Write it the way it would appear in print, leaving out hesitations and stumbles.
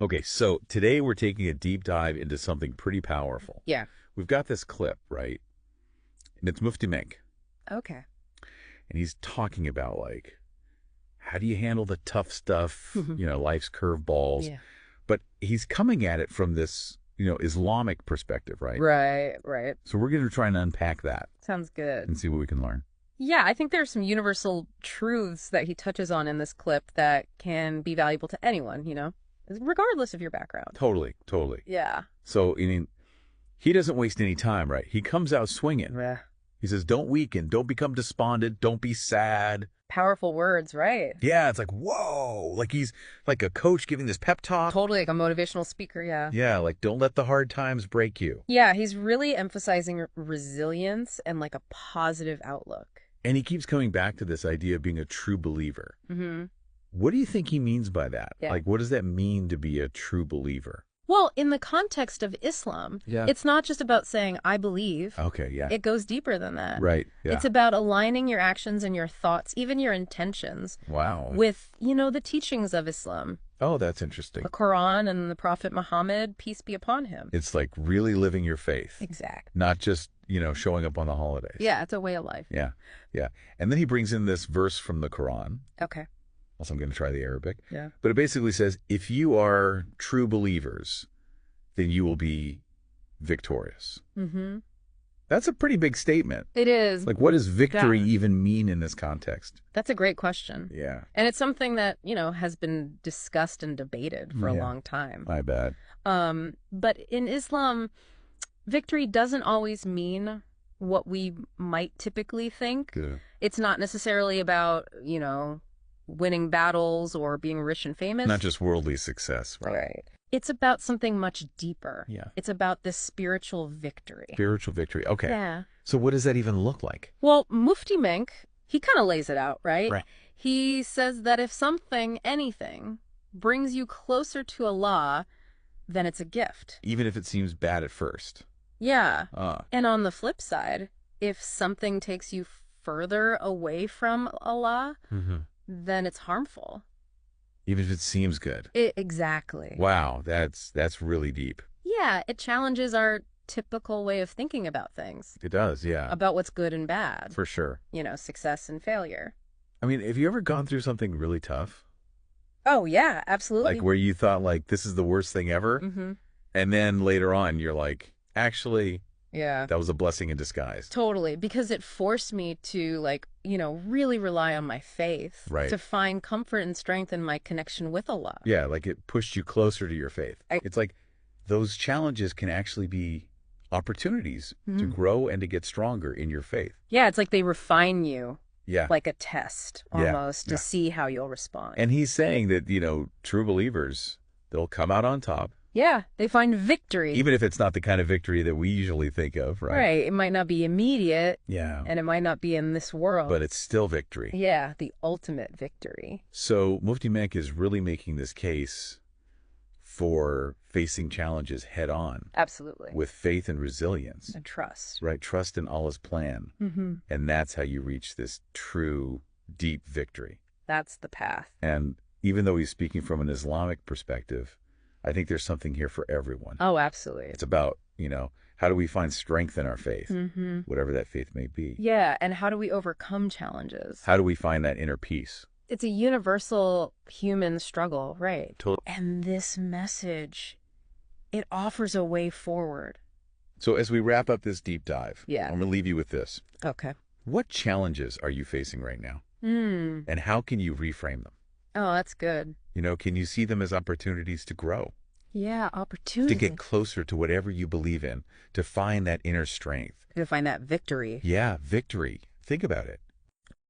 Okay, so today we're taking a deep dive into something pretty powerful. Yeah. We've got this clip, right? And it's Mufti Menk. Okay. And he's talking about, like, how do you handle the tough stuff, life's curveballs. Yeah. But he's coming at it from this, Islamic perspective, right? Right. So we're going to try and unpack that Sounds good. and see what we can learn. Yeah, I think there's some universal truths that he touches on in this clip that can be valuable to anyone, regardless of your background. Totally. Yeah. So, he doesn't waste any time, right? He comes out swinging. Yeah. He says, don't weaken, don't become despondent, don't be sad. Powerful words, right? Yeah, it's like, whoa, like he's like a coach giving this pep talk. Totally like a motivational speaker, yeah. Yeah, like don't let the hard times break you. Yeah, he's really emphasizing resilience and like a positive outlook. And he keeps coming back to this idea of being a true believer. Mm-hmm. What do you think he means by that? Yeah. Like, what does that mean to be a true believer? Well, in the context of Islam, it's not just about saying, I believe. Okay, yeah. It goes deeper than that. Right, yeah. It's about aligning your actions and your thoughts, even your intentions, Wow. with, the teachings of Islam. Oh, that's interesting. The Quran and the Prophet Muhammad, peace be upon him. It's like really living your faith. Exactly. Not just, showing up on the holidays. Yeah, it's a way of life. Yeah. And then he brings in this verse from the Quran. Okay. Also, I'm going to try the Arabic. Yeah. But it basically says, if you are true believers, then you will be victorious. Mm-hmm. That's a pretty big statement. It is. Like, what does victory even mean in this context? That's a great question. Yeah. And it's something that, has been discussed and debated for a long time. I bet. But in Islam, victory doesn't always mean what we might typically think. Good. It's not necessarily about, winning battles or being rich and famous. Not just worldly success. Right. It's about something much deeper. Yeah. It's about this spiritual victory. Spiritual victory. Okay. Yeah. So what does that even look like? Well, Mufti Menk, he kind of lays it out, right? Right. He says that if anything, brings you closer to Allah, then it's a gift. Even if it seems bad at first. Yeah. Ah. And on the flip side, if something takes you further away from Allah, then it's harmful. Even if it seems good. Exactly. Wow, that's really deep. Yeah, it challenges our typical way of thinking about things. It does, yeah. About what's good and bad. For sure. Success and failure. I mean, have you ever gone through something really tough? Oh, yeah, absolutely. Like where you thought, like, this is the worst thing ever? Mm-hmm. And then later on, you're like, actually, yeah, that was a blessing in disguise. Totally, because it forced me to, really rely on my faith. Right. To find comfort and strength in my connection with Allah. Yeah, like it pushed you closer to your faith. It's like those challenges can actually be opportunities to grow and to get stronger in your faith. Yeah, it's like they refine you. Yeah. Like a test, almost, to see how you'll respond. And he's saying that, true believers, they'll come out on top. Yeah, they find victory. Even if it's not the kind of victory that we usually think of, right? Right. It might not be immediate. Yeah. And it might not be in this world. But it's still victory. Yeah, the ultimate victory. So Mufti Menk is really making this case for facing challenges head on. Absolutely. With faith and resilience. And trust. Right. Trust in Allah's plan. Mm-hmm. And that's how you reach this true, deep victory. That's the path. And even though he's speaking from an Islamic perspective, I think there's something here for everyone. Oh, absolutely. It's about, how do we find strength in our faith, mm-hmm. whatever that faith may be. Yeah, and how do we overcome challenges? How do we find that inner peace? It's a universal human struggle, right? Totally. And this message, it offers a way forward. So as we wrap up this deep dive, Yeah. I'm going to leave you with this. Okay. What challenges are you facing right now? And how can you reframe them? Oh, that's good. Can you see them as opportunities to grow? Yeah, opportunity. To get closer to whatever you believe in, to find that inner strength. To find that victory. Yeah, victory. Think about it.